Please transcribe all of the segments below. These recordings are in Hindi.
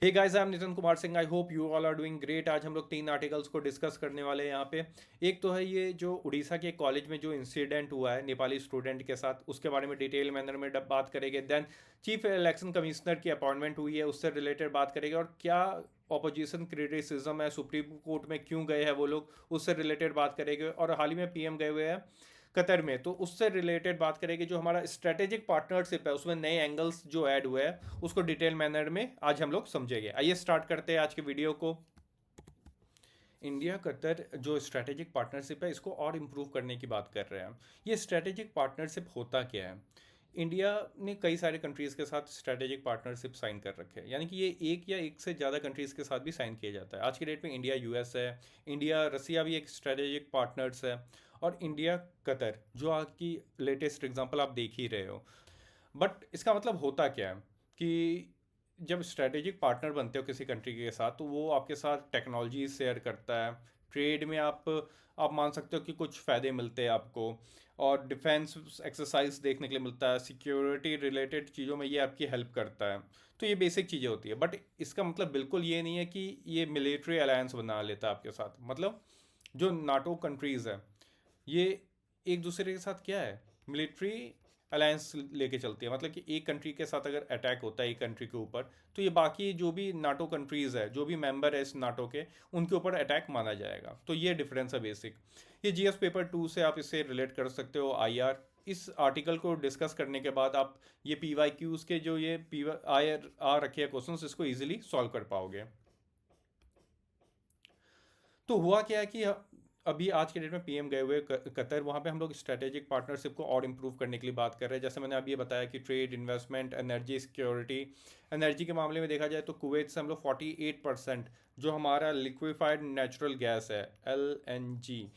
Hey guys, I am Nitin Kumar Singh. I hope you all are doing great. आज हम लोग 3 आर्टिकल्स को डिस्कस करने वाले हैं यहाँ पे। एक तो है ये जो उड़ीसा के कॉलेज में जो इंसिडेंट हुआ है नेपाली स्टूडेंट के साथ, उसके बारे में डिटेल मैनर में बात करेंगे। देन चीफ इलेक्शन कमिश्नर की अपॉइंटमेंट हुई है, उससे रिलेटेड बात करेंगे। और क्या ऑपोजिशन क्रिटिसिज्म है, सुप्रीम कोर्ट में क्यों गए हैं वो लोग, उससे रिलेटेड बात करेंगे। और हाल ही में पीएम गए हुए हैं कतर में, तो उससे रिलेटेड बात करेंगे। जो हमारा स्ट्रेटेजिक पार्टनरशिप है उसमें नए एंगल्स जो ऐड हुए हैं उसको डिटेल मैनर में आज हम लोग समझेंगे। आइए स्टार्ट करते हैं आज के वीडियो को। इंडिया कतर जो स्ट्रेटेजिक पार्टनरशिप है इसको और इम्प्रूव करने की बात कर रहे हैं। ये स्ट्रेटेजिक पार्टनरशिप होता क्या है? इंडिया ने कई सारे कंट्रीज़ के साथ स्ट्रेटेजिक पार्टनरशिप साइन कर रखे हैं, यानी कि ये एक या एक से ज़्यादा कंट्रीज़ के साथ भी साइन किया जाता है। आज की डेट में इंडिया यूएस है, इंडिया रसिया भी एक स्ट्रेटेजिक पार्टनर्स है, और इंडिया कतर जो आज की लेटेस्ट एग्जांपल आप देख ही रहे हो। बट इसका मतलब होता क्या है कि जब स्ट्रेटेजिक पार्टनर बनते हो किसी कंट्री के साथ, तो वो आपके साथ टेक्नोलॉजी शेयर करता है। ट्रेड में आप मान सकते हो कि कुछ फ़ायदे मिलते हैं आपको, और डिफेंस एक्सरसाइज देखने के लिए मिलता है। सिक्योरिटी रिलेटेड चीज़ों में ये आपकी हेल्प करता है। तो ये बेसिक चीज़ें होती है, बट इसका मतलब बिल्कुल ये नहीं है कि ये मिलिट्री अलायंस बना लेता है आपके साथ। मतलब जो नाटो कंट्रीज़ है, ये एक दूसरे के साथ क्या है, मिलिट्री अलायंस लेके चलती है। मतलब कि एक कंट्री के साथ अगर अटैक होता है एक कंट्री के ऊपर, तो ये बाकी जो भी नाटो कंट्रीज़ है, जो भी मेंबर है इस नाटो के, उनके ऊपर अटैक माना जाएगा। तो ये डिफरेंस है बेसिक। ये जीएस पेपर 2 से आप इसे रिलेट कर सकते हो। आईआर इस आर्टिकल को डिस्कस करने के बाद आप ये पीवाई क्यूज़ के जो ये पी आई आ रखे हैं क्वेश्चंस, इसको इजीली सॉल्व कर पाओगे। तो हुआ क्या है कि अभी आज के डेट में पीएम गए हुए कतर, वहाँ पे हम लोग स्ट्रेटेजिक पार्टनरशिप को और इम्प्रूव करने के लिए बात कर रहे हैं। जैसे मैंने अभी ये बताया कि trade, investment, energy security. Energy के मामले में देखा जाए तो कुवैत से हम लोग 48% जो हमारा लिक्विफाइड नेचुरल गैस है, एलएनजी,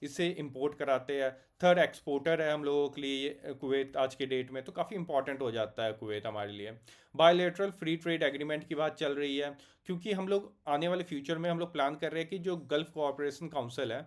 इसे इंपोर्ट कराते हैं। थर्ड एक्सपोर्टर है हम लोगों के लिए कुवैत आज के डेट में, तो काफ़ी इंपॉर्टेंट हो जाता है कुवैत हमारे लिए। बायलेटरल फ्री ट्रेड एग्रीमेंट की बात चल रही है, क्योंकि हम लोग आने वाले फ्यूचर में हम लोग प्लान कर रहे हैं कि जो गल्फ कोऑपरेशन काउंसिल है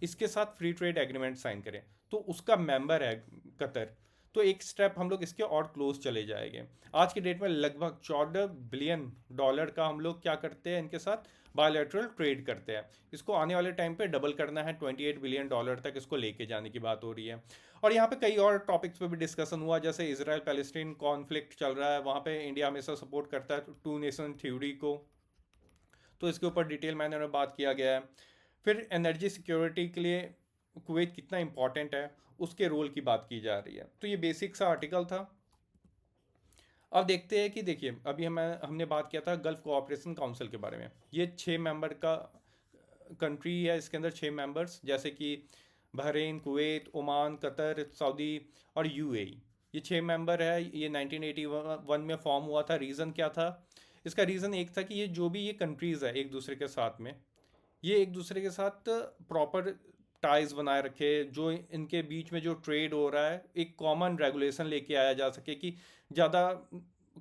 इसके साथ फ्री ट्रेड एग्रीमेंट साइन करें, तो उसका मेंबर है कतर। तो एक स्टेप हम लोग इसके और क्लोज चले जाएंगे। आज की डेट में लगभग $14 बिलियन का हम लोग क्या करते हैं इनके साथ, बायोलेटरल ट्रेड करते हैं। इसको आने वाले टाइम पे डबल करना है, $28 बिलियन तक इसको लेके जाने की बात हो रही है। और यहाँ पे कई और टॉपिक्स पे भी डिस्कशन हुआ, जैसे इसराइल पैलेस्टीन कॉन्फ्लिक्ट चल रहा है, वहाँ पे इंडिया हमेशा सपोर्ट करता है टू नेशन थ्योरी को, तो इसके ऊपर डिटेल मैनर में बात किया गया है। फिर एनर्जी सिक्योरिटी के लिए कुवैत कितना इंपॉर्टेंट है, उसके रोल की बात की जा रही है। तो ये बेसिक सा आर्टिकल था। अब देखते हैं कि देखिए अभी हमने बात किया था गल्फ कोऑपरेशन काउंसिल के बारे में। ये 6 मेंबर का कंट्री है, इसके अंदर 6 मेंबर्स जैसे कि Bahrain, Kuwait, Oman, Qatar, Saudi और यूएई। ये 6 मेंबर है। ये 1981 में फॉर्म हुआ था। रीज़न क्या था? इसका रीज़न एक था कि ये जो भी ये कंट्रीज़ है एक दूसरे के साथ में, ये एक दूसरे के साथ प्रॉपर टाइज बनाए रखे, जो इनके बीच में जो ट्रेड हो रहा है एक कॉमन रेगुलेशन लेके आया जा सके, कि ज़्यादा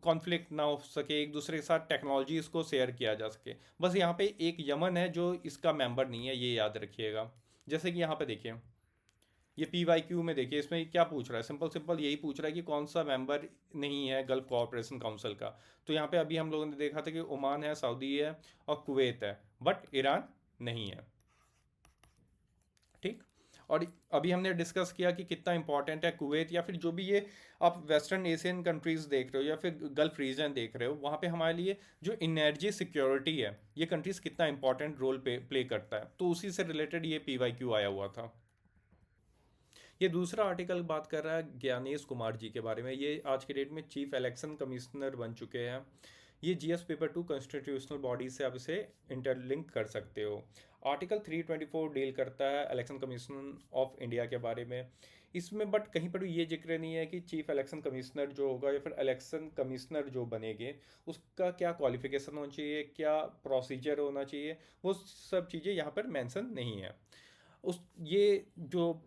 कॉन्फ्लिक्ट ना हो सके, एक दूसरे के साथ टेक्नोलॉजीज को शेयर किया जा सके। बस यहाँ पे एक यमन है जो इसका मेंबर नहीं है, ये याद रखिएगा। जैसे कि यहाँ पे देखिए, ये पी वाई क्यू में देखिए, इसमें क्या पूछ रहा है, सिंपल सिंपल यही पूछ रहा है कि कौन सा मेंबर नहीं है गल्फ कोऑपरेशन काउंसिल का। तो यहाँ पे अभी हम लोगों ने देखा था कि ओमान है, सऊदी है और कुवैत है, बट ईरान नहीं है। ठीक। और अभी हमने डिस्कस किया कि कितना इंपॉर्टेंट है कुवैत, या फिर जो भी ये आप वेस्टर्न एशियन कंट्रीज देख रहे हो या फिर गल्फ रीजन देख रहे हो, वहाँ पे हमारे लिए जो एनर्जी सिक्योरिटी है, ये कंट्रीज कितना इंपॉर्टेंट रोल प्ले करता है। तो उसी से रिलेटेड ये पी वाई क्यू आया हुआ था। ये दूसरा आर्टिकल बात कर रहा है ज्ञानेश कुमार जी के बारे में। ये आज के डेट में चीफ इलेक्शन कमिश्नर बन चुके हैं। ये जीएस पेपर 2 कॉन्स्टिट्यूशनल बॉडी से आप इसे इंटरलिंक कर सकते हो। आर्टिकल 324 डील करता है इलेक्शन कमीशन ऑफ इंडिया के बारे में। इसमें बट कहीं पर भी ये जिक्र नहीं है कि चीफ इलेक्शन कमिश्नर जो होगा या फिर इलेक्शन कमिश्नर जो बनेंगे उसका क्या क्वालिफिकेशन होना चाहिए, क्या प्रोसीजर होना चाहिए, वो सब चीज़ें यहाँ पर मेंशन नहीं है। उस जो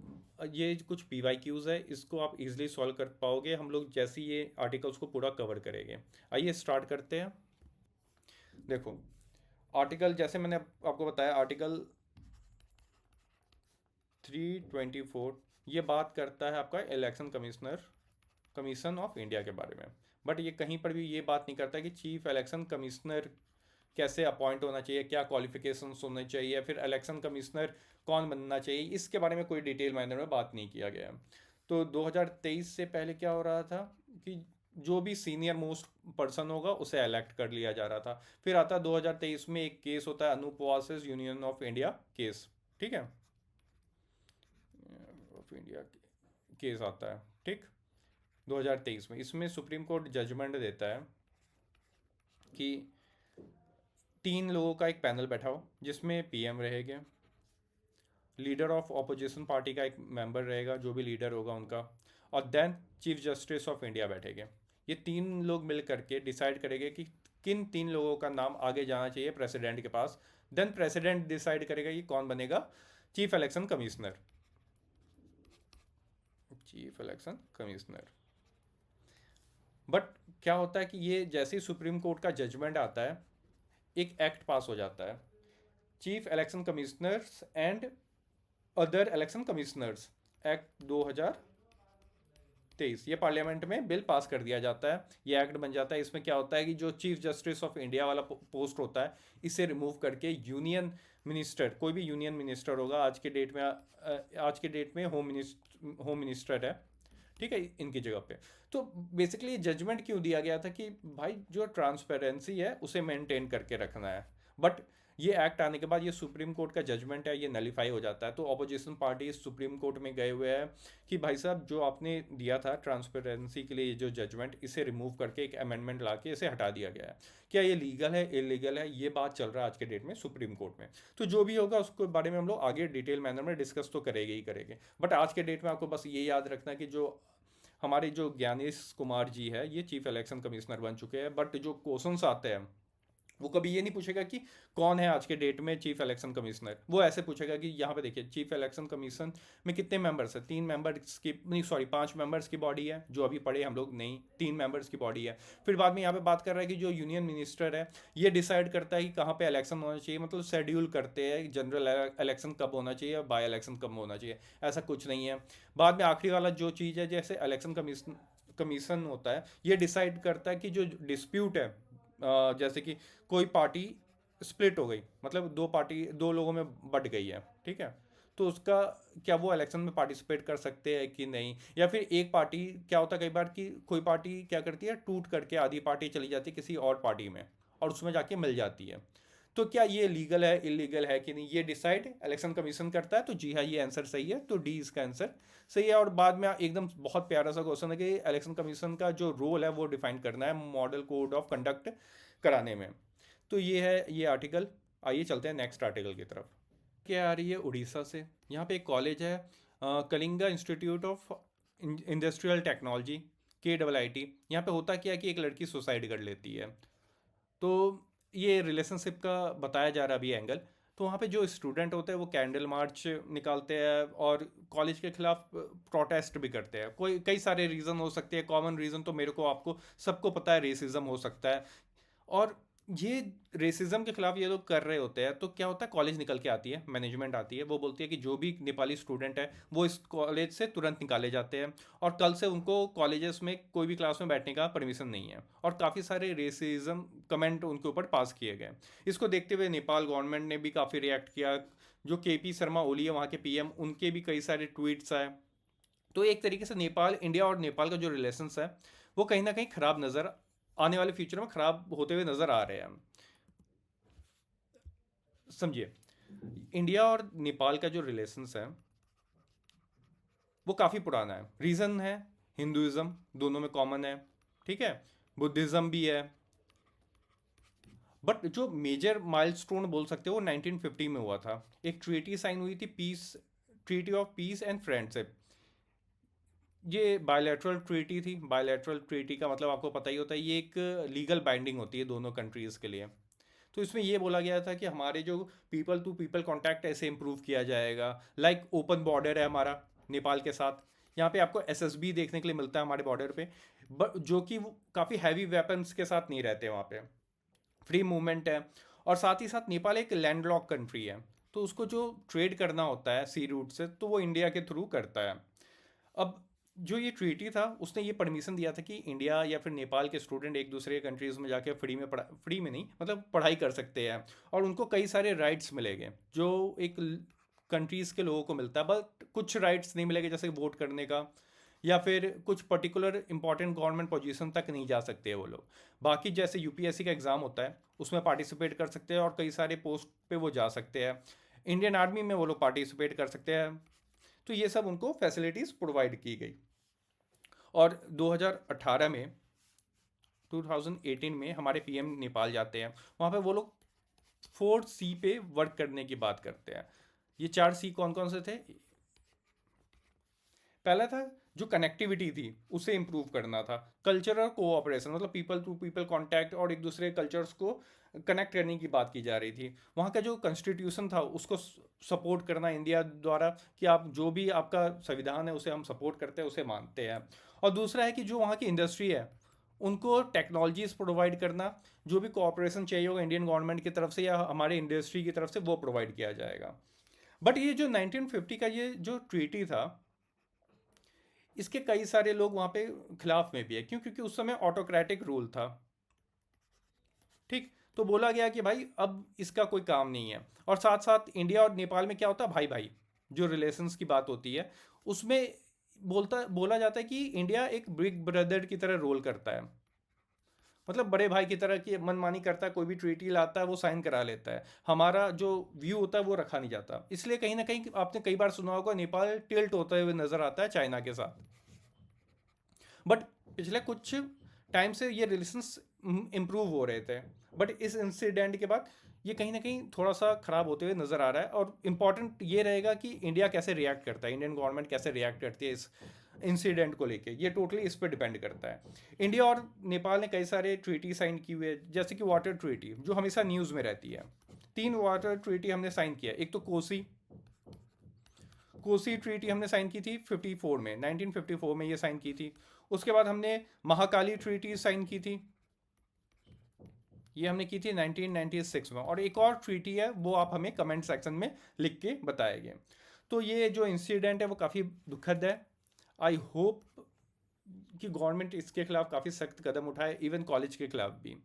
ये कुछ पी वाई क्यूज़ है, इसको आप इजीली सॉल्व कर पाओगे हम लोग जैसे ही ये आर्टिकल्स को पूरा कवर करेंगे। आइए स्टार्ट करते हैं। देखो, आर्टिकल जैसे मैंने आपको बताया, आर्टिकल 324 ये बात करता है आपका election commissioner commission of India के बारे में। बट ये कहीं पर भी ये बात नहीं करता कि चीफ इलेक्शन कमिश्नर कैसे अपॉइंट होना चाहिए, क्या क्वालिफिकेशंस होने चाहिए, फिर इलेक्शन कमिश्नर कौन बनना चाहिए, इसके बारे में कोई डिटेल मैनर में बात नहीं किया गया है। तो 2023 से पहले क्या हो रहा था कि जो भी सीनियर मोस्ट पर्सन होगा उसे इलेक्ट कर लिया जा रहा था। फिर आता 2023 में एक केस होता है Anoop versus Union of India case, ठीक है, ऑफ इंडिया केस आता है, ठीक, 2023 में। इसमें सुप्रीम कोर्ट जजमेंट देता है कि 3 लोगों का एक पैनल बैठा हो जिसमें पीएम रहेंगे, लीडर ऑफ ऑपोजिशन पार्टी का एक मेंबर रहेगा, जो भी लीडर होगा उनका, और then chief justice of India बैठेंगे। ये 3 लोग मिल करके डिसाइड करेंगे कि किन 3 लोगों का नाम आगे जाना चाहिए प्रेसिडेंट के पास। देन प्रेसिडेंट डिसाइड करेगा कि कौन बनेगा chief election commissioner. Chief election commissioner. But क्या होता है कि ये जैसे ही सुप्रीम कोर्ट का जजमेंट आता है, एक एक्ट पास हो जाता है, chief election commissioners and other election commissioners act 2023। ये पार्लियामेंट में बिल पास कर दिया जाता है, ये एक्ट बन जाता है। इसमें क्या होता है कि जो चीफ जस्टिस ऑफ इंडिया वाला पोस्ट होता है, इसे रिमूव करके यूनियन मिनिस्टर, कोई भी यूनियन मिनिस्टर होगा, आज के डेट में होम मिनिस्टर है, ठीक है, इनकी जगह पे। तो बेसिकली जजमेंट क्यों दिया गया था कि भाई जो ट्रांसपेरेंसी है उसे मेंटेन करके रखना है। बट ये एक्ट आने के बाद ये सुप्रीम कोर्ट का जजमेंट है, ये नलीफाई हो जाता है। तो अपोजिशन पार्टी सुप्रीम कोर्ट में गए हुए हैं कि भाई साहब जो आपने दिया था ट्रांसपेरेंसी के लिए जो जजमेंट, इसे रिमूव करके एक अमेंडमेंट ला के इसे हटा दिया गया है। क्या ये लीगल है इलीगल है, ये बात चल रहा है आज के डेट में सुप्रीम कोर्ट में। तो जो भी होगा उसके बारे में हम लोग आगे डिटेल मैनर में डिस्कस तो करेंगे ही करेंगे। बट आज के डेट में आपको बस ये याद रखना कि जो हमारे जो ज्ञानेश कुमार जी है, ये चीफ इलेक्शन कमिश्नर बन चुके हैं। बट जो क्वेश्चंस आते हैं वो कभी ये नहीं पूछेगा कि कौन है आज के डेट में चीफ इलेक्शन कमिश्नर। वो ऐसे पूछेगा कि यहाँ पे देखिए चीफ इलेक्शन कमीशन में कितने मेंबर्स हैं, 3 मेंबर्स की नहीं, सॉरी 5 मेंबर्स की बॉडी है, जो अभी पढ़े हम लोग, नहीं 3 मेंबर्स की बॉडी है। फिर बाद में यहाँ पे बात कर रहा है कि जो यूनियन मिनिस्टर है ये डिसाइड करता है कि कहाँ पे इलेक्शन होना चाहिए, मतलब शेड्यूल करते हैं जनरल इलेक्शन कब होना चाहिए, बाई इलेक्शन कब होना चाहिए, ऐसा कुछ नहीं है। बाद में आखिरी वाला जो चीज़ है, जैसे इलेक्शन कमीशन होता है, ये डिसाइड करता है कि जो डिस्प्यूट है, जैसे कि कोई पार्टी स्प्लिट हो गई, मतलब दो पार्टी 2 लोगों में बट गई है, ठीक है, तो उसका क्या वो इलेक्शन में पार्टिसिपेट कर सकते हैं कि नहीं। या फिर एक पार्टी, क्या होता है कई बार कि कोई पार्टी क्या करती है, टूट करके आधी पार्टी चली जाती है किसी और पार्टी में और उसमें जाके मिल जाती है। तो क्या ये लीगल है इलीगल है कि नहीं, ये डिसाइड इलेक्शन कमीशन करता है। तो जी हाँ, ये आंसर सही है, तो डी इसका आंसर सही है। और बाद में एकदम बहुत प्यारा सा क्वेश्चन है कि इलेक्शन कमीशन का जो रोल है वो डिफाइन करना है मॉडल कोड ऑफ कंडक्ट कराने में। तो ये है ये आर्टिकल। आइए चलते हैं नेक्स्ट आर्टिकल की तरफ। क्या आ रही है उड़ीसा से, यहाँ पे एक कॉलेज है Kalinga institute of industrial technology, KIIT। यहाँ पे होता क्या है कि एक लड़की सुसाइड कर लेती है। तो ये रिलेशनशिप का बताया जा रहा अभी एंगल। तो वहाँ पे जो स्टूडेंट होते हैं वो कैंडल मार्च निकालते हैं और कॉलेज के खिलाफ प्रोटेस्ट भी करते हैं। कोई कई सारे रीज़न हो सकते हैं, कॉमन रीज़न तो मेरे को आपको सबको पता है, रेसिज्म हो सकता है। और ये रेसिज्म के खिलाफ ये लोग कर रहे होते हैं। तो क्या होता है, कॉलेज निकल के आती है, मैनेजमेंट आती है, वो बोलती है कि जो भी नेपाली स्टूडेंट है वो इस कॉलेज से तुरंत निकाले जाते हैं और कल से उनको कॉलेजेस में कोई भी क्लास में बैठने का परमिशन नहीं है। और काफ़ी सारे रेसिज्म कमेंट उनके ऊपर पास किए गए। इसको देखते हुए नेपाल गवर्नमेंट ने भी काफ़ी रिएक्ट किया। जो KP शर्मा ओली है वहाँ के PM, उनके भी कई सारे ट्वीट्स आए। तो एक तरीके से नेपाल, इंडिया और नेपाल का जो रिलेशंस है वो कहीं ना कहीं ख़राब नज़र, आने वाले फ्यूचर में ख़राब होते हुए नज़र आ रहे हैं। समझिए, इंडिया और नेपाल का जो रिलेशंस है वो काफ़ी पुराना है। रीज़न है हिंदुज़म, दोनों में कॉमन है, ठीक है, बुद्धिज़्म भी है। बट जो मेजर माइलस्टोन बोल सकते हो वो 1950 में हुआ था। एक ट्रीटी साइन हुई थी, peace, treaty of peace and friendship. ये बायलैटरल ट्रीटी थी। बायलैटरल ट्रीटी का मतलब आपको पता ही होता है, ये एक लीगल बाइंडिंग होती है दोनों कंट्रीज़ के लिए। तो इसमें ये बोला गया था कि हमारे जो पीपल टू पीपल कांटेक्ट ऐसे इम्प्रूव किया जाएगा। लाइक ओपन बॉर्डर है हमारा नेपाल के साथ, यहाँ पे आपको SSB देखने के लिए मिलता है हमारे बॉर्डर पे, जो कि वो काफ़ी हैवी वेपन्स के साथ नहीं रहते वहाँ पे, फ्री मूवमेंट है। और साथ ही साथ नेपाल एक लैंडलॉक कंट्री है, तो उसको जो ट्रेड करना होता है सी रूट से तो वो इंडिया के थ्रू करता है। अब जो ये ट्रीटी था उसने ये परमिशन दिया था कि इंडिया या फिर नेपाल के स्टूडेंट एक दूसरे कंट्रीज़ में जाके फ्री में नहीं मतलब पढ़ाई कर सकते हैं, और उनको कई सारे राइट्स मिलेंगे जो एक कंट्रीज़ के लोगों को मिलता है, बट कुछ राइट्स नहीं मिलेंगे, जैसे वोट करने का, या फिर कुछ पर्टिकुलर इंपॉर्टेंट गवर्नमेंट पोजीशन तक नहीं जा सकते हैं वो लोग। बाकी जैसे यूपीएससी का एग्ज़ाम होता है उसमें पार्टिसिपेट कर सकते हैं और कई सारे पोस्ट पे वो जा सकते हैं। इंडियन आर्मी में वो लोग पार्टिसिपेट कर सकते हैं। तो ये सब उनको फैसिलिटीज़ प्रोवाइड की गई। और 2018 में 2018 में हमारे पीएम नेपाल जाते हैं, वहाँ पे वो लोग 4C पे वर्क करने की बात करते हैं। ये 4C कौन कौन से थे? पहला था जो कनेक्टिविटी थी उसे इम्प्रूव करना था, कल्चरल कोऑपरेशन मतलब पीपल टू पीपल कांटेक्ट और एक दूसरे कल्चर्स को कनेक्ट करने की बात की जा रही थी। वहाँ का जो कॉन्स्टिट्यूशन था उसको सपोर्ट करना इंडिया द्वारा, कि आप जो भी आपका संविधान है उसे हम सपोर्ट करते हैं, उसे मानते हैं। और दूसरा है कि जो वहाँ की इंडस्ट्री है उनको टेक्नोलॉजीज प्रोवाइड करना, जो भी कोऑपरेशन चाहिए होगा इंडियन गवर्नमेंट की तरफ से या हमारे इंडस्ट्री की तरफ से वो प्रोवाइड किया जाएगा। बट ये जो 1950 का ये जो ट्रीटी था, इसके कई सारे लोग वहाँ पे खिलाफ में भी है। क्यों? क्योंकि उस समय ऑटोक्रेटिक रूल था। ठीक, तो बोला गया कि भाई अब इसका कोई काम नहीं है। और साथ साथ इंडिया और नेपाल में क्या होता है, भाई भाई जो रिलेशंस की बात होती है उसमें बोला जाता है कि इंडिया एक बिग ब्रदर की तरह रोल करता है, मतलब बड़े भाई की तरह की मनमानी करता है, कोई भी ट्रीटी लाता है वो साइन करा लेता है, हमारा जो व्यू होता है वो रखा नहीं जाता। इसलिए कहीं ना कहीं आपने कई बार सुना होगा नेपाल टिल्ट होते हुए नजर आता है चाइना के साथ। बट पिछले कुछ टाइम से ये रिलेशंस इम्प्रूव हो रहे थे, बट इस इंसिडेंट के बाद ये कहीं ना कहीं थोड़ा सा ख़राब होते हुए नज़र आ रहा है। और इम्पॉर्टेंट ये रहेगा कि इंडिया कैसे रिएक्ट करता है, इंडियन गवर्नमेंट कैसे रिएक्ट करती है इस इंसिडेंट को लेके, ये टोटली इस पर डिपेंड करता है। इंडिया और नेपाल ने कई सारे ट्रीटी साइन किए हुए, जैसे कि वाटर ट्रीटी जो हमेशा न्यूज़ में रहती है। 3 वाटर ट्रीटी हमने साइन किया। एक तो कोसी कोसी ट्रीटी हमने साइन की थी 54 में, 1954 में ये साइन की थी। उसके बाद हमने महाकाली ट्रीटी साइन की थी, ये हमने की थी 1996 में। और एक और ट्रीटी है वो आप हमें कमेंट सेक्शन में लिख के बताएंगे। तो ये जो इंसिडेंट है वो काफ़ी दुखद है। आई होप कि गवर्नमेंट इसके खिलाफ काफ़ी सख्त कदम उठाए, इवन कॉलेज के खिलाफ भी।